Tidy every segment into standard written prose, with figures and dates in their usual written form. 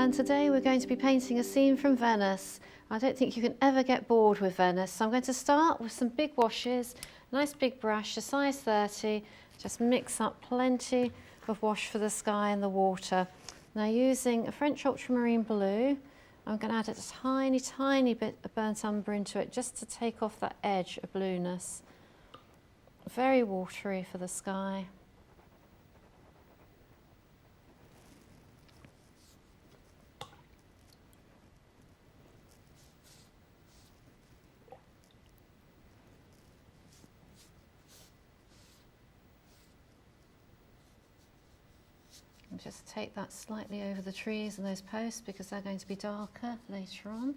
and today we're going to be painting a scene from Venice. I don't think you can ever get bored with Venice, so I'm going to start with some big washes, nice big brush, a size 30, just mix up plenty of wash for the sky and the water. Now using a French ultramarine blue, I'm going to add a tiny bit of burnt umber into it just to take off that edge of blueness. Very watery for the sky. And just take that slightly over the trees and those posts because they're going to be darker later on.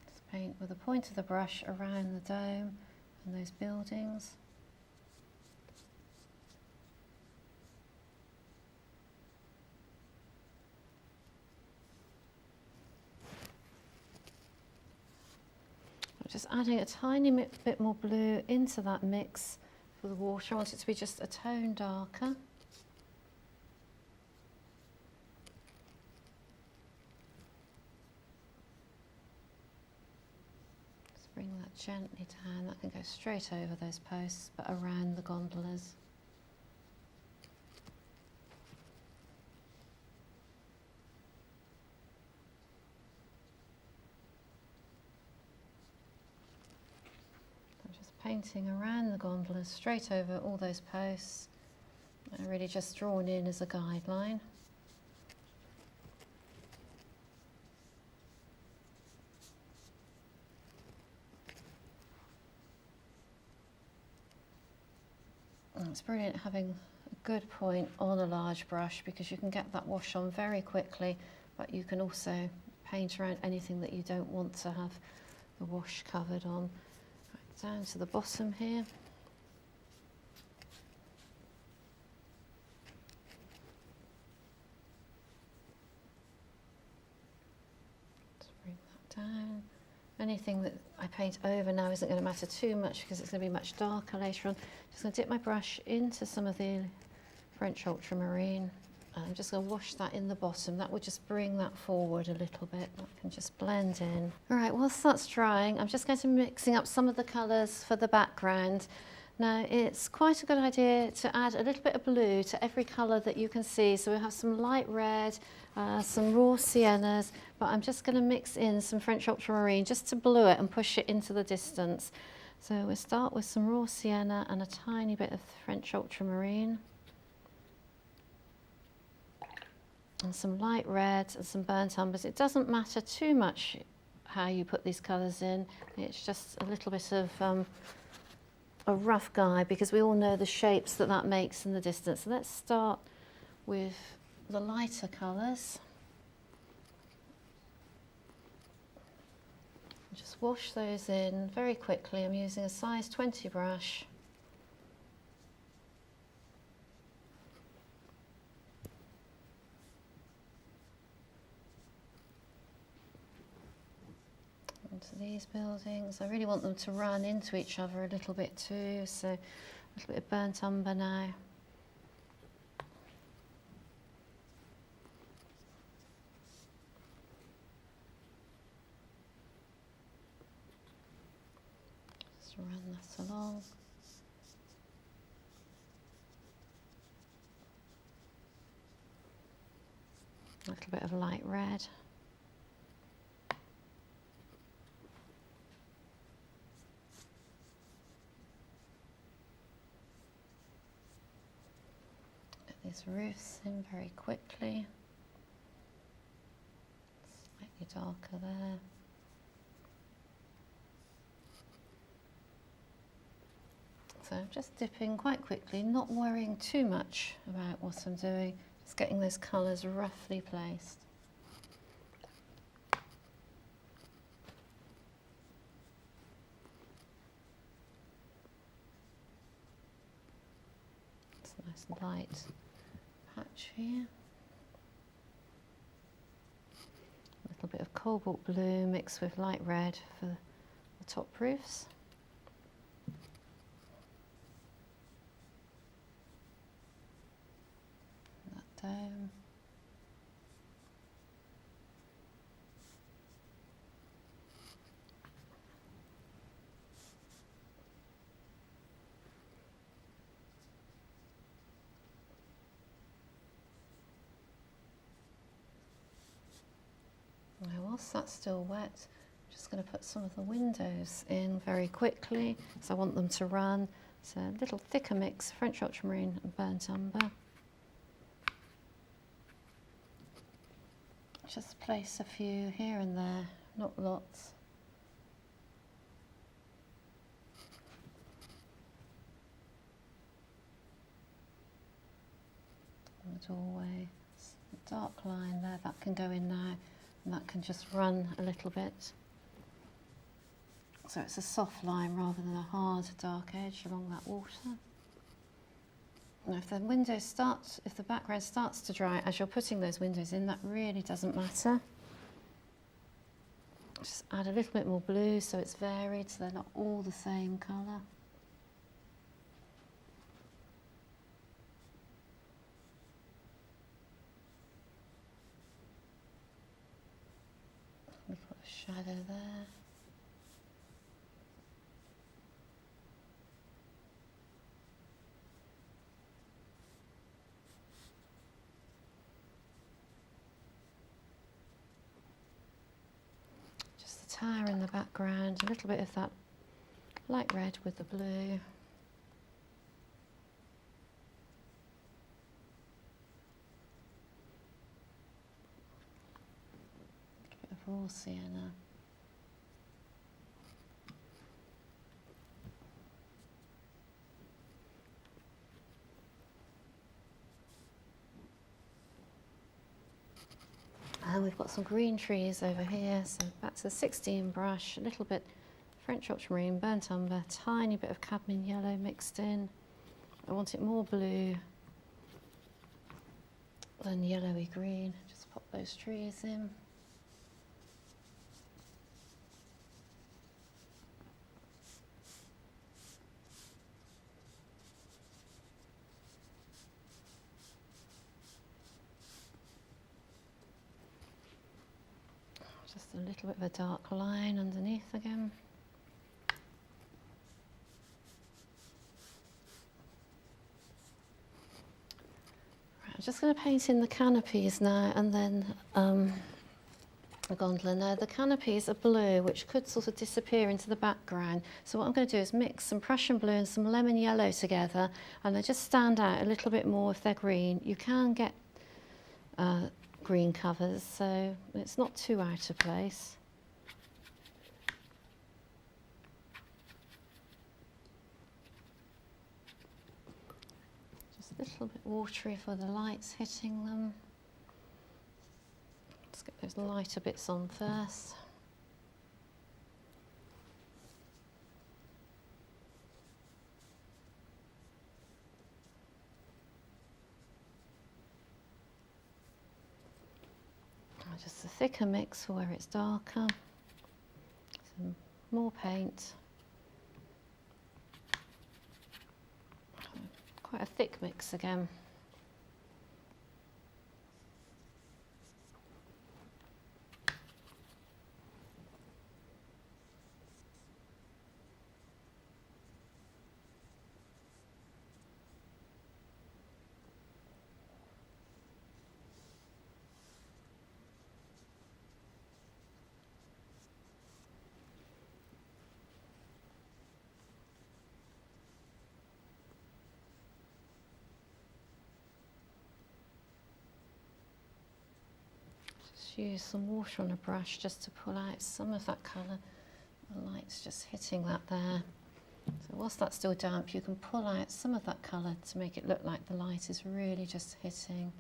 Just paint with the point of the brush around the dome and those buildings. Just adding a tiny bit more blue into that mix for the water. I want it to be just a tone darker. Just bring that gently down. That can go straight over those posts, but around the gondolas. Painting around the gondolas, straight over all those posts, and really just drawn in as a guideline. And it's brilliant having a good point on a large brush because you can get that wash on very quickly, but you can also paint around anything that you don't want to have the wash covered on. Down to the bottom here. Just bring that down. Anything that I paint over now isn't going to matter too much because it's going to be much darker later on. Just going to dip my brush into some of the French ultramarine. I'm just going to wash that in the bottom. That will just bring that forward a little bit. That can just blend in. All right, whilst that's drying, I'm just going to be mixing up some of the colours for the background. Now, it's quite a good idea to add a little bit of blue to every colour that you can see. So we have some light red, some raw siennas, but I'm just going to mix in some French ultramarine just to blue it and push it into the distance. So we'll start with some raw sienna and a tiny bit of French ultramarine. And some light reds and some burnt umbers. It doesn't matter too much how you put these colours in. It's just a little bit of a rough guide because we all know the shapes that that makes in the distance. So let's start with the lighter colours. Just wash those in very quickly. I'm using a size 20 brush. To these buildings. I really want them to run into each other a little bit too, so a little bit of burnt umber now. Just run that along. A little bit of light red. These roofs in very quickly, slightly darker there. So I'm just dipping quite quickly, not worrying too much about what I'm doing, just getting those colours roughly placed. It's a nice light patch here. bit of cobalt blue mixed with light red for the top roofs. That dome. Now, whilst that's still wet, I'm just going to put some of the windows in very quickly, because I want them to run. It's a little thicker mix, French ultramarine and burnt umber. Just place a few here and there, not lots. On the doorway, it's a dark line there, that can go in now. And that can just run a little bit. So it's a soft line rather than a hard dark edge along that water. Now if the windows start, if the background starts to dry as you're putting those windows in, that really doesn't matter. Just add a little bit more blue so it's varied, so they're not all the same colour. Shadow there. Just the tower in the background, a little bit of that light red with the blue. A bit of raw sienna. And we've got some green trees over here, so back to the 16 brush, a little bit French ultramarine, burnt umber, tiny bit of cadmium yellow mixed in. I want it more blue than yellowy green. Just pop those trees in. Just a little bit of a dark line underneath again. Right, I'm just going to paint in the canopies now and then the gondola. Now the canopies are blue, which could sort of disappear into the background. So what I'm going to do is mix some Prussian blue and some lemon yellow together, and they just stand out a little bit more if they're green. You can get green covers, so it's not too out of place. Just a little bit watery for the lights hitting them. Let's get those lighter bits on first. Just a thicker mix for where it's darker. Some more paint. Quite a thick mix again. Use some water on a brush just to pull out some of that colour. The light's just hitting that there. So whilst that's still damp, you can pull out some of that colour to make it look like the light is really just hitting.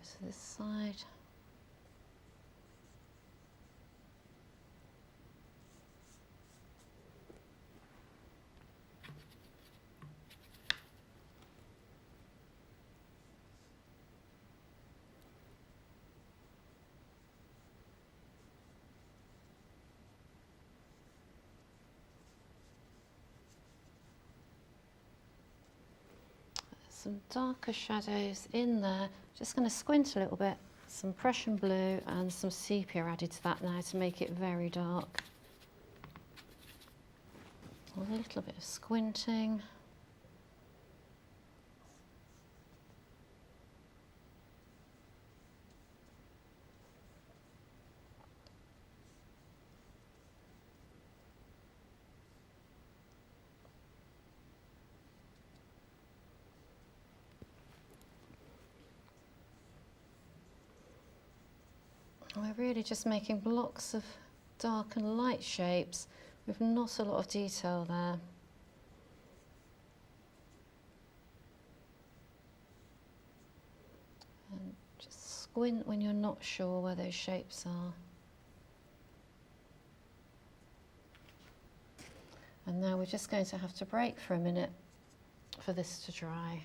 to this side. Some darker shadows in there. Just going to squint a little bit. Some Prussian blue and some sepia added to that now to make it very dark. A little bit of squinting. We're really just making blocks of dark and light shapes with not a lot of detail there. And just squint when you're not sure where those shapes are. And now we're just going to have to break for a minute for this to dry.